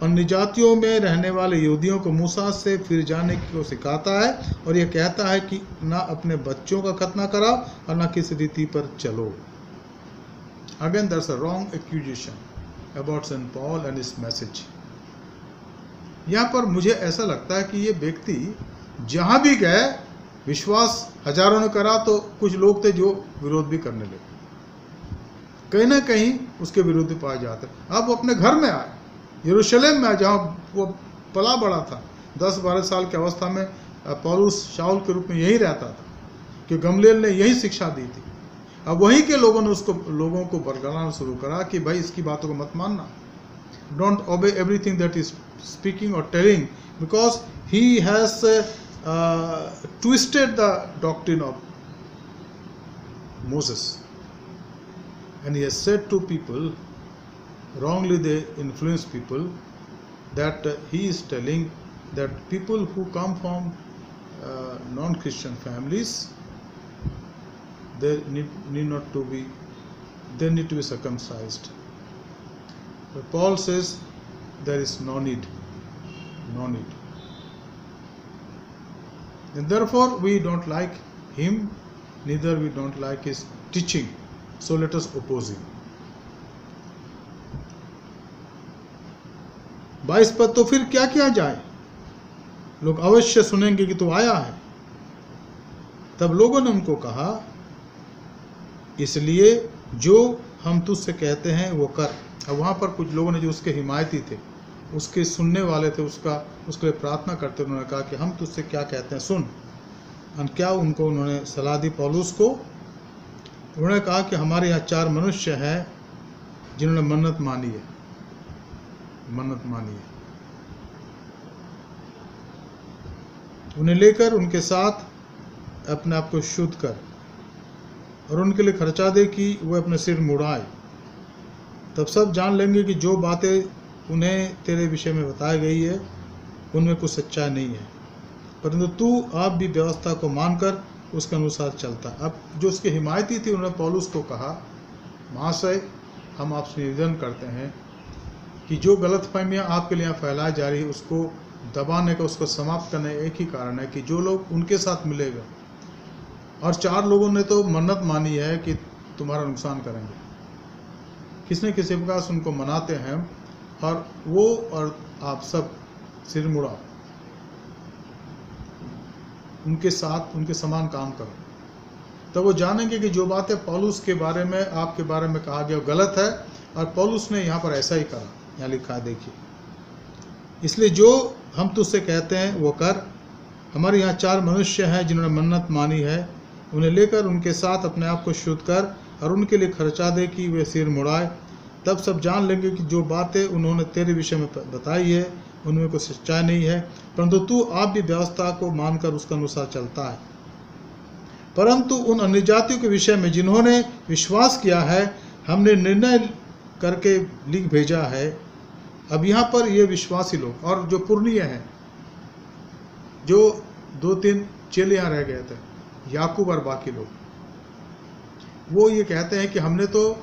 अन्य जातियों में रहने वाले यहूदियों को मूसा से फिर जाने को सिखाता है, और ये कहता है कि ना अपने बच्चों का खतना कराओ और ना किसी रीति पर चलो. Again that's a wrong accusation about saint Paul and his message. यहाँ पर मुझे ऐसा लगता है कि ये व्यक्ति जहाँ भी गए विश्वास हजारों ने करा, तो कुछ लोग थे जो विरोध भी करने लगे, कहीं ना कहीं उसके विरोधी पाए जाते. अब वो अपने घर में आए, यरूशलेम में, जहाँ वो पला बड़ा था. 10-12 साल की अवस्था में पौलुस शाऊल के रूप में यही रहता था, कि गमलीएल ने यही शिक्षा दी थी. अब वहीं के लोगों ने लोगों को बरगलाना शुरू करा कि भाई इसकी बातों को मत मानना, don't obey everything that is speaking और telling, because he has twisted the doctrine of Moses. And he has said to people, wrongly they influence people, that he is telling that people who come from non-Christian families, they need to be circumcised. But Paul says there is no need. And therefore we don't like him, neither we don't like his teaching. So let us oppose him. 22 पद, तो फिर क्या किया जाए? लोग अवश्य सुनेंगे कि तू आया है। तब लोगों ने उनको कहा, इसलिए जो हम तुझसे कहते हैं वो कर। अब वहाँ पर कुछ लोगों ने जो उसके हिमायती थे, उसके सुनने वाले थे, उसके लिए प्रार्थना करते, उन्होंने कहा कि हम तुझसे क्या कहते हैं सुन। और क्या उन्होंने सलाह दी पौलुस को? उन्होंने कहा कि हमारे यहाँ 4 मनुष्य हैं जिन्होंने मन्नत मानी है। उन्हें लेकर उनके साथ अपने आप को शुद्ध कर और उनके लिए खर्चा दे कि वह अपने सिर मुड़ाए। तब सब जान लेंगे कि जो बातें उन्हें तेरे विषय में बताई गई है उनमें कुछ सच्चाई नहीं है, परंतु तू आप भी व्यवस्था को मानकर उसके अनुसार चलता। अब जो उसके हिमायती थी, उन्होंने पौलुस को कहा, महाशय हम आपसे निवेदन करते हैं कि जो गलतफहमियां आपके लिए फैलाई जा रही है उसको दबाने का, उसको समाप्त करने एक ही कारण है कि जो लोग उनके साथ मिलेगा, और 4 लोगों ने तो मन्नत मानी है कि तुम्हारा नुकसान करेंगे, किसने किसी प्रकार से उनको मनाते हैं, और वो और आप सब सिर मुड़ाओ, उनके साथ उनके समान काम करो। तब वो जानेंगे कि जो बातें पौलुस के बारे में आपके बारे में कहा गया वो गलत है, और पौलुस ने यहाँ पर ऐसा ही करा। यहाँ लिखा है, देखिए, इसलिए जो हम तुझसे कहते हैं वो कर। हमारे यहाँ 4 मनुष्य हैं जिन्होंने मन्नत मानी है, उन्हें लेकर उनके साथ अपने आप को शुद्ध कर और उनके लिए खर्चा दे कि वे सिर मुड़ाए। तब सब जान लेंगे कि जो बातें उन्होंने तेरे विषय में बताई है उनमें कोई सच्चाई नहीं है, परंतु तू आप भी व्यवस्था को मानकर उसके अनुसार चलता है। परंतु उन अन्यजातियों के विषय में जिन्होंने विश्वास किया है, हमने निर्णय करके लिख भेजा है। अब यहाँ पर ये विश्वासी लोग और जो पुरनीय हैं, जो 2-3 चेले यहाँ रह गए थे, याकूब और बाकी लोग, वो ये कहते हैं कि हमने तो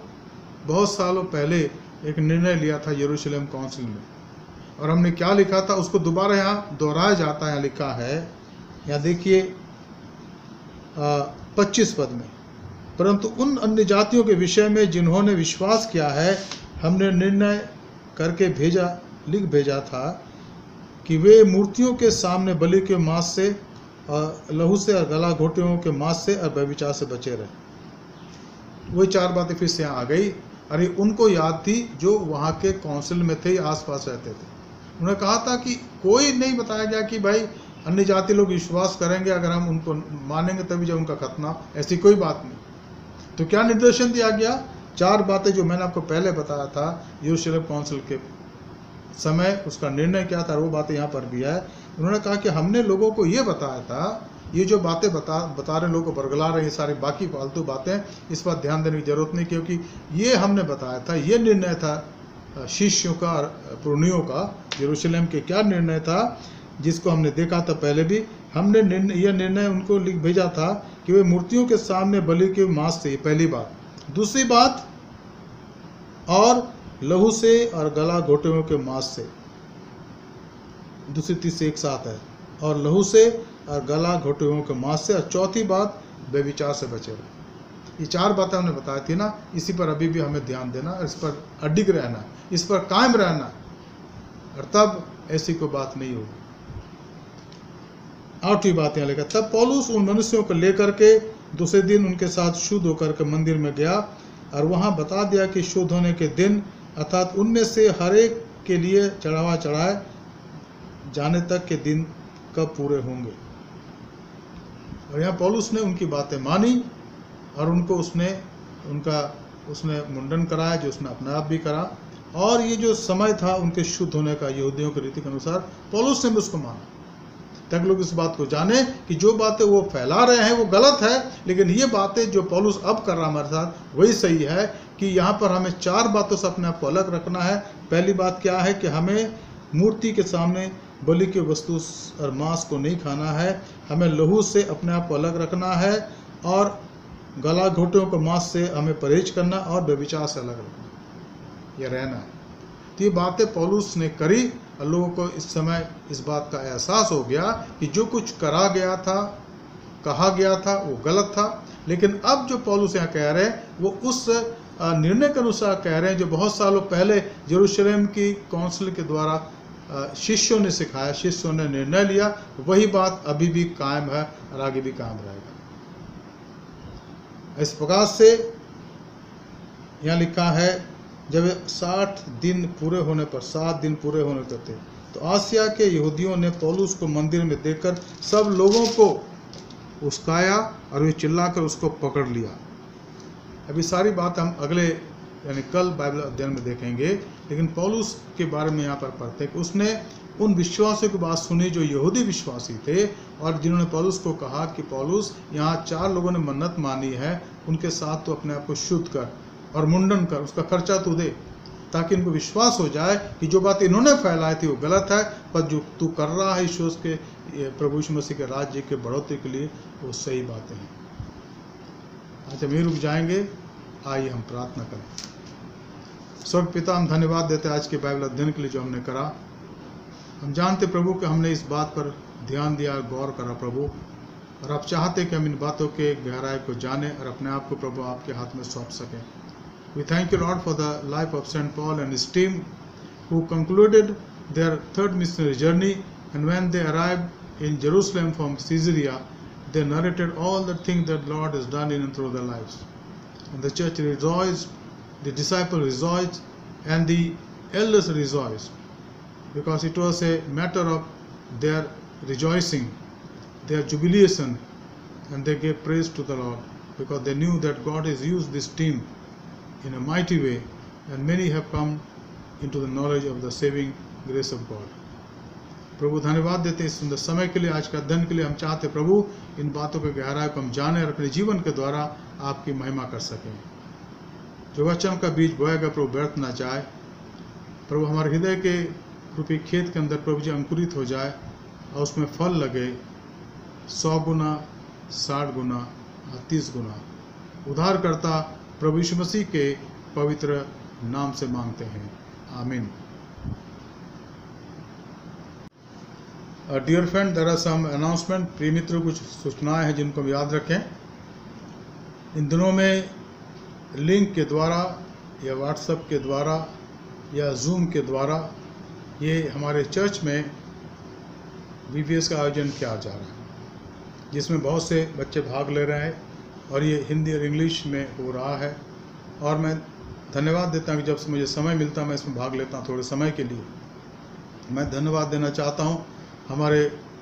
बहुत सालों पहले एक निर्णय लिया था यरूशलेम काउंसिल में, और हमने क्या लिखा था उसको दोबारा यहाँ दोहराया जाता है। यहाँ लिखा है, यहाँ देखिए 25 पद में, परंतु उन अन्य जातियों के विषय में जिन्होंने विश्वास किया है, हमने निर्णय करके लिख भेजा था कि वे मूर्तियों के सामने बलि के मांस से और लहू से और गला घोटुओं के मांस से और व्यभिचार से बचे रहे। वही 4 बातें फिर से यहाँ आ गई। अरे उनको याद थी जो वहाँ के काउंसिल में थे, आसपास रहते थे। उन्होंने कहा था कि कोई नहीं बताया गया कि भाई अन्य जाति लोग विश्वास करेंगे अगर हम उनको मानेंगे तभी जब उनका खतना, ऐसी कोई बात नहीं। तो क्या निर्देशन दिया गया? 4 बातें जो मैंने आपको पहले बताया था यरूशलेम काउंसिल के समय, उसका निर्णय क्या था, वो बातें यहाँ पर भी है। उन्होंने कहा कि हमने लोगों को ये बताया था, ये जो बातें बता रहे लोगों को बरगला रहे, ये सारी बाकी फालतू बातें, इस पर ध्यान देने की जरूरत नहीं, क्योंकि ये हमने बताया था, ये निर्णय था शिष्यों का और पुरनियों का। यरूशलेम के क्या निर्णय था जिसको हमने देखा था पहले भी, हमने यह निर्णय उनको लिख भेजा था कि वे मूर्तियों के सामने बलि के मांस से, पहली बात। दूसरी बात, और लहू से और गला घोटुओं के मांस से, दूसरी तीसरी एक साथ है, और लहू से और गला घोटुओं के मांस से, और चौथी बात व्यभिचार से बचे रहे। ये 4 बातें हमने बताई थी ना, इसी पर अभी भी हमें ध्यान देना, इस पर अडिग रहना, इस पर कायम रहना, और तब ऐसी कोई बात नहीं होगी। 8वीं बात यहाँ लिखा, तब पौलुस उन मनुष्यों को लेकर के दूसरे दिन उनके साथ शुद्ध होकर के मंदिर में गया और वहाँ बता दिया कि शुद्ध होने के दिन, अर्थात उनमें से हर एक के लिए चढ़ावा चढ़ाए जाने तक के दिन कब पूरे होंगे। और यहाँ पौलुस ने उनकी बातें मानी और उनको उसने मुंडन कराया, जो उसने अपने आप भी करा, और ये जो समय था उनके शुद्ध होने का यहूदियों की रीति के अनुसार, पौलुस ने भी उसको माना। ताकि लोग इस बात को जाने कि जो बातें वो फैला रहे हैं वो गलत है, लेकिन ये बातें जो पौलुस अब कर रहा है हमारे साथ वही सही है। कि यहाँ पर हमें 4 बातों से अपने आप को अलग रखना है। पहली बात क्या है कि हमें मूर्ति के सामने बलि की वस्तु और मांस को नहीं खाना है, हमें लहू से अपने आप को अलग रखना है, और गला घोटों को मांस से हमें परहेज करना, और व्यभिचार से अलग रखना, यह रहना है। तो ये बातें पौलुस ने करी और लोगों को इस समय इस बात का एहसास हो गया कि जो कुछ करा गया था, कहा गया था, वो गलत था। लेकिन अब जो पौलुस यहाँ कह रहे हैं वो उस निर्णय के अनुसार कह रहे हैं जो बहुत सालों पहले यरूशलेम की काउंसिल के द्वारा शिष्यों ने सिखाया, शिष्यों ने निर्णय लिया। वही बात अभी भी कायम है और आगे भी कायम रहेगा। इस प्रकार से यहाँ लिखा है, जब 60 दिन पूरे होने पर, 7 दिन पूरे होने पर थे, तो आसिया के यहूदियों ने पौलुस को मंदिर में देखकर सब लोगों को उस्काया और वे चिल्लाकर उसको पकड़ लिया। अभी सारी बात हम अगले यानी कल बाइबल अध्ययन में देखेंगे, लेकिन पौलुस के बारे में यहाँ पर पढ़ते हैं कि उसने उन विश्वासियों की बात सुनी जो यहूदी विश्वासी थे, और जिन्होंने पौलुस को कहा कि पौलुस, यहाँ 4 लोगों ने मन्नत मानी है, उनके साथ तो अपने आप को शुद्ध कर और मुंडन कर, उसका खर्चा तो दे, ताकि इनको विश्वास हो जाए कि जो बात इन्होंने फैलाई थी वो गलत है, पर जो तू कर रहा है ईश्वर के प्रभु यीशु मसीह के राज्य के बढ़ोतरी के लिए वो सही बातें हैं। आज हम यहीं रुक जाएंगे। आइए हम प्रार्थना करें। स्वर्ग पिता, हम धन्यवाद देते हैं आज के बाइबल अध्ययन के लिए जो हमने करा। हम जानते प्रभु कि हमने इस बात पर ध्यान दिया, गौर करा प्रभु, और आप चाहते कि हम इन बातों के गहराई को जानें और अपने आप को प्रभु आपके हाथ में सौंप सकें। We thank you, Lord, for the life of St. Paul and his team, who concluded their 3rd missionary journey, and when they arrived in Jerusalem from Caesarea, they narrated all the things that the Lord has done in and through their lives. And the church rejoiced, the disciples rejoiced, and the elders rejoiced, because it was a matter of their rejoicing, their jubilation, and they gave praise to the Lord, because they knew that God has used this team in a mighty way, and many have come into the knowledge of the saving grace of God. प्रभु धन्यवाद देते इस सुंदर समय के लिए, आज का अध्ययन के लिए। हम चाहते प्रभु इन बातों के गहराई को हम जाने और अपने जीवन के द्वारा आपकी महिमा कर सकें। जो वचन का बीज बोएगा प्रभु व्यर्थ ना जाए। प्रभु हमारे हृदय के रूपी खेत के अंदर प्रभु जी अंकुरित हो जाए और उसमें फल लगे 100 गुना, 60 गुना और 30 गुना। उद्धारकर्ता प्रभु यीशु मसीह के पवित्र नाम से मांगते हैं, आमीन। Dear friend, there are some announcement. प्रिय मित्रों, कुछ सूचनाएं हैं जिनको हम याद रखें। इन दिनों में लिंक के द्वारा या व्हाट्सएप के द्वारा या जूम के द्वारा ये हमारे चर्च में VBS का आयोजन किया जा रहा है, जिसमें बहुत से बच्चे भाग ले रहे हैं, और ये हिंदी और इंग्लिश में हो रहा है। और मैं धन्यवाद देता हूँ कि जब से मुझे समय मिलता है मैं इसमें भाग लेता हूँ थोड़े समय के लिए। मैं धन्यवाद देना चाहता हूँ हमारे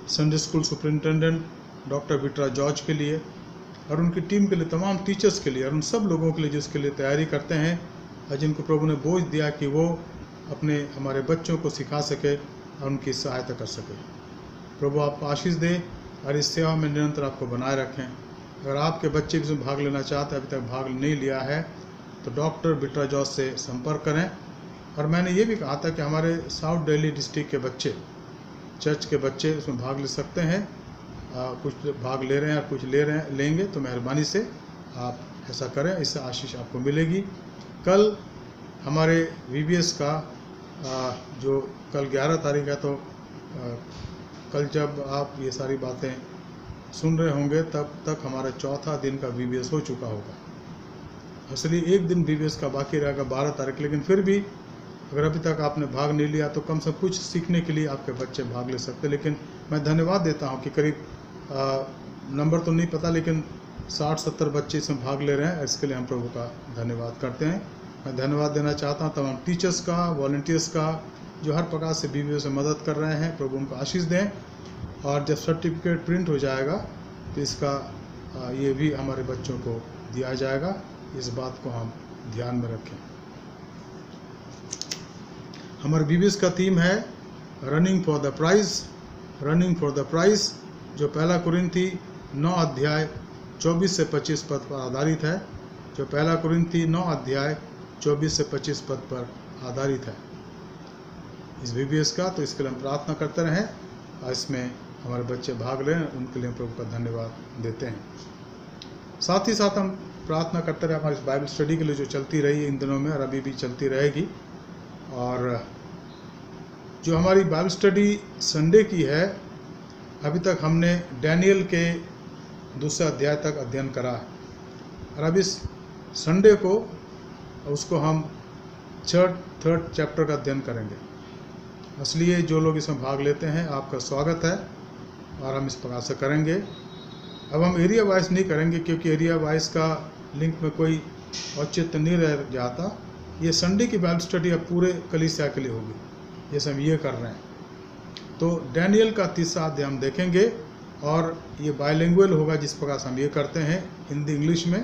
Sunday school superintendent doctor Vitra George के लिए और उनकी टीम के लिए, तमाम टीचर्स के लिए और उन सब लोगों के लिए जिसके लिए तैयारी करते हैं और जिनको प्रभु ने बोझ दिया कि वो अपने हमारे बच्चों को सिखा सके और उनकी सहायता कर सके। प्रभु आपको आशीष दे और इस सेवा में निरंतर आपको बनाए रखें। अगर आपके बच्चे भी इसमें भाग लेना चाहते हैं, अभी तक भाग नहीं लिया है, तो डॉक्टर विट्रा जॉर्ज से संपर्क करें। और मैंने ये भी कहा था कि हमारे साउथ दिल्ली डिस्ट्रिक्ट के बच्चे, चर्च के बच्चे उसमें भाग ले सकते हैं। कुछ भाग ले रहे हैं और कुछ लेंगे, तो मेहरबानी से आप ऐसा करें, इससे आशीष आपको मिलेगी। कल हमारे VBS का जो कल 11 तारीख है, तो कल जब आप ये सारी बातें सुन रहे होंगे तब तक हमारा 4था दिन का VBS हो चुका होगा। असली एक दिन VBS का बाकी रहेगा 12 तारीख, लेकिन फिर भी अगर अभी तक आपने भाग नहीं लिया तो कम से कम कुछ सीखने के लिए आपके बच्चे भाग ले सकते हैं। लेकिन मैं धन्यवाद देता हूं कि करीब नंबर तो नहीं पता, लेकिन 60-70 बच्चे इसमें भाग ले रहे हैं। इसके लिए हम प्रभु का धन्यवाद करते हैं। मैं धन्यवाद देना चाहता हूं तमाम टीचर्स का, वॉलंटियर्स का, जो हर प्रकार से VBS में मदद कर रहे हैं। प्रभु उनको आशीष दें। और जब सर्टिफिकेट प्रिंट हो जाएगा तो इसका ये भी हमारे बच्चों को दिया जाएगा। इस बात को हम ध्यान में रखें। हमारे VBS का थीम है running for the prize, running for the prize, जो पहला कुरिन्थी 9 अध्याय 24 से 25 पद पर आधारित है, जो पहला कुरिन्थी 9 अध्याय 24 से 25 पद पर आधारित है इस VBS का। तो इसके लिए हम प्रार्थना करते रहें और इसमें हमारे बच्चे भाग लें, उनके लिए प्रभु का धन्यवाद देते हैं। साथ ही साथ हम प्रार्थना करते रहे हमारी इस बाइबल स्टडी के लिए जो चलती रही इन दिनों में और अभी भी चलती रहेगी। और जो हमारी बाइबल स्टडी संडे की है, अभी तक हमने डैनियल के 2 अध्याय तक अध्ययन करा है और अब इस संडे को उसको हम थर्ड चैप्टर का अध्ययन करेंगे। इसलिए जो लोग इसमें भाग लेते हैं आपका स्वागत है और हम इस प्रकार से करेंगे। अब हम एरिया वाइज नहीं करेंगे क्योंकि एरिया वाइज का लिंक में कोई औचित्य नहीं रह जाता। ये संडे की बाइबल स्टडी अब पूरे कलीसिया के लिए होगी, जैसे हम ये कर रहे हैं। तो डैनियल का 3रा अध्याय हम देखेंगे और ये बायलिंगुअल होगा, जिस प्रकार से हम ये करते हैं हिंदी इंग्लिश में,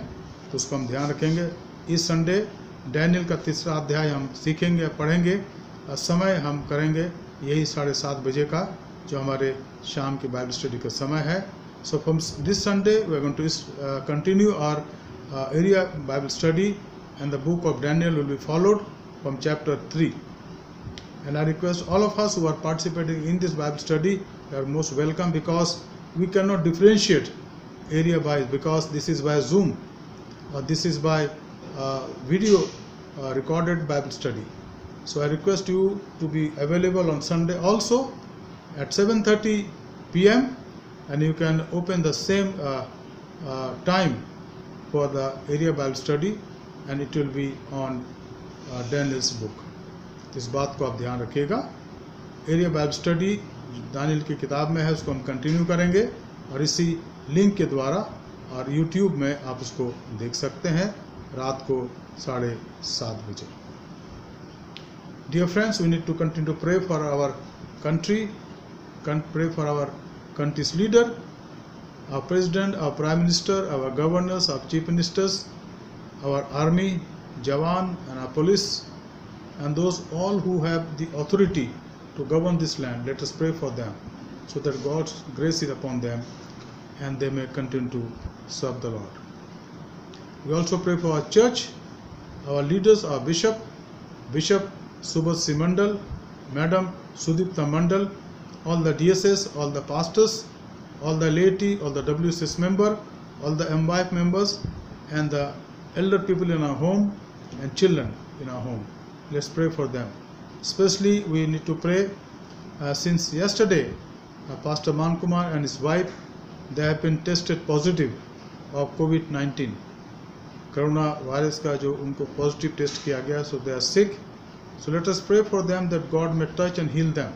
तो उसको हम ध्यान रखेंगे। इस संडे डैनियल का 3रा अध्याय हम सीखेंगे, पढ़ेंगे और समय हम करेंगे यही 7:30 बजे का, जो हमारे शाम की बाइबल स्टडी का समय है। So from this Sunday we are going to continue our area Bible study and the book of Daniel will be followed from chapter 3। And I request all of us who are participating in this Bible study, you are most welcome, because we cannot differentiate area wise, because this is by Zoom or this is by video recorded Bible study. So I request you to be available on Sunday also at 7:30 p.m. and you can open the same time for the area Bible study and it will be on Daniel's book. इस बात को आप ध्यान रखिएगा। Area Bible study Daniel की किताब में है, उसको हम कंटिन्यू करेंगे और इसी लिंक के द्वारा और YouTube में आप उसको देख सकते हैं रात को 7:30 बजे। Dear friends, we need to continue to pray for our country, pray for our country's leader, our president, our prime minister, our governors, our chief ministers, our army, jawan and our police, and those all who have the authority to govern this land. Let us pray for them so that God's grace is upon them and they may continue to serve the Lord. We also pray for our church, our leaders, our Bishop Subhasi Mandal, Madam Sudipta Mandal, all the DSS, all the pastors, all the laity, all the WCS member, all the MYF members, and the elder people in our home and children in our home. Let's pray for them. Especially we need to pray since yesterday Pastor Mankumar and his wife, they have been tested positive of COVID-19, corona virus का जो उनको positive test किया गया, so they are sick. So let us pray for them that God may touch and heal them.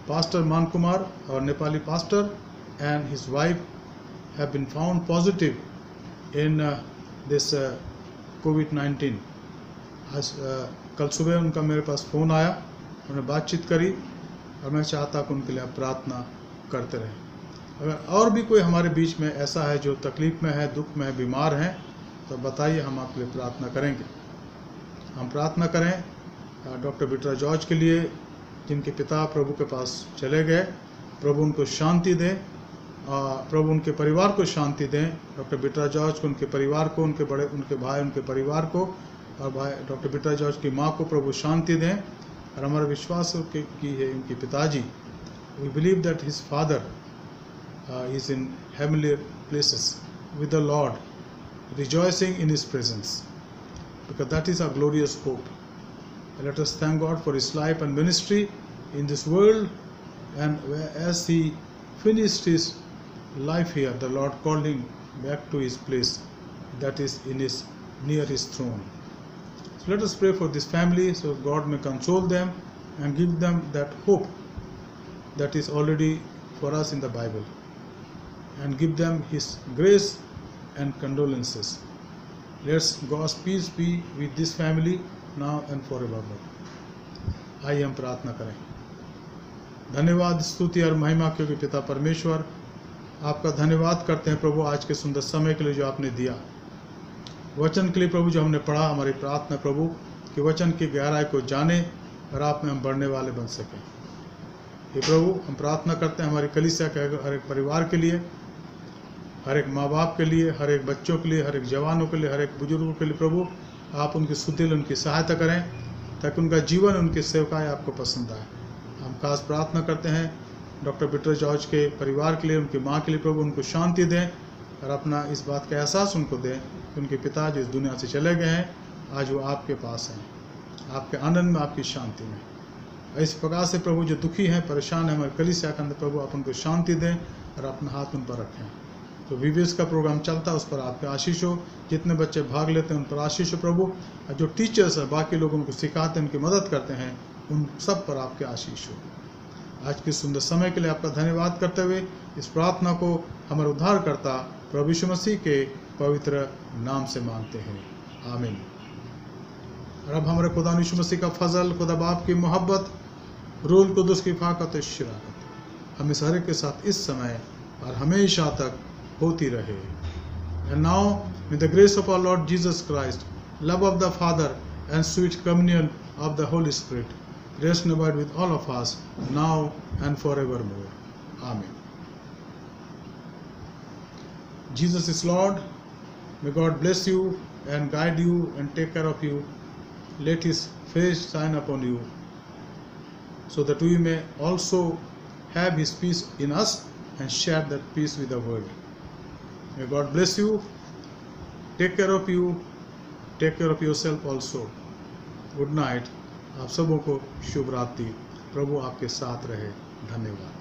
Pastor Mankumar, our Nepali pastor, and his wife have been found positive in this COVID-19. आज कल सुबह उनका मेरे पास phone आया, उन्होंने बातचीत करी और मैं चाहता कि उनके लिए आप प्रार्थना करते रहें। अगर और भी कोई हमारे बीच में ऐसा है जो तकलीफ़ में है, दुख में है, बीमार हैं, तो बताइए, हम आपके लिए प्रार्थना करेंगे। हम प्रार्थना करें डॉक्टर बिट्रा जॉर्ज के लिए, जिनके पिता प्रभु के पास चले गए। प्रभु उनको शांति दें, प्रभु उनके परिवार को शांति दें। डॉक्टर बिट्रा जॉर्ज को, उनके परिवार को, उनके भाई, उनके परिवार को, और भाई डॉक्टर बिट्रा जॉर्ज की माँ को प्रभु शांति दें। और हमारा विश्वास की है उनके पिताजी, we believe that his father is in heavenly places with the lord, rejoicing in his presence, because that is our glorious hope. Let us thank God for his life and ministry in this world, and as he finished his life here, the Lord called him back to his place, that is near his throne. So let us pray for this family, so God may console them and give them that hope that is already for us in the Bible, and give them his grace and condolences. Let God's peace be with this family now and forever. आइए हम प्रार्थना करें। धन्यवाद, स्तुति और महिमा क्योंकि पिता परमेश्वर, आपका धन्यवाद करते हैं प्रभु आज के सुंदर समय के लिए जो आपने दिया, वचन के लिए प्रभु जो हमने पढ़ा। हमारी प्रार्थना प्रभु कि वचन की गहराई को जाने और आप में हम बढ़ने वाले बन सकें। हे प्रभु, हम प्रार्थना करते हैं हमारी कलीसिया के हर एक परिवार के लिए, हर एक माँ बाप के लिए, हर एक बच्चों के लिए, हर एक जवानों के लिए, हर एक बुजुर्गों के लिए। प्रभु, आप उनकी सुधिल, उनकी सहायता करें ताकि उनका जीवन, उनकी सेवकाएँ आपको पसंद आए। हम खास प्रार्थना करते हैं डॉक्टर पीटर जॉर्ज के परिवार के लिए, उनकी माँ के लिए। प्रभु, उनको शांति दें और अपना इस बात का एहसास उनको दें कि उनके पिता जो इस दुनिया से चले गए हैं, आज वो आपके पास हैं, आपके आनंद में, आपकी शांति में। इस प्रकार से प्रभु, जो दुखी हैं, परेशान हैं हमारे कलीसिया के अंदर, प्रभु आप उनको शांति दें और अपना हाथ उन पर रखें। तो VBS का प्रोग्राम चलता है, उस पर आपके आशीष हो। जितने बच्चे भाग लेते हैं उन पर आशीष हो प्रभु, और जो टीचर्स हैं बाकी लोगों को सिखाते हैं, उनकी मदद करते हैं, उन सब पर आपके आशीष हो। आज के सुंदर समय के लिए आपका धन्यवाद करते हुए इस प्रार्थना को हमारे उद्धारकर्ता प्रभु यीशु मसीह के पवित्र नाम से मांगते हैं, आमीन। और अब हमारे खुदा यीशु मसीह का फजल, खुदा बाप की मोहब्बत, रूह कुदुस की फाकत और शराकत हमें सारे के साथ इस समय और हमेशा तक होती रहे। And now may the grace of our Lord Jesus Christ, love of the Father and sweet communion of the Holy Spirit rest and abide with all of us now and forevermore. Amen. Jesus is Lord. May God bless you and guide you and take care of you. Let His face shine upon you, so that we may also have His peace in us and share that peace with the world. May God bless you. Take care of you. Take care of yourself also. Good night. आप सबों को शुभ रात्रि। प्रभु आपके साथ रहे। धन्यवाद।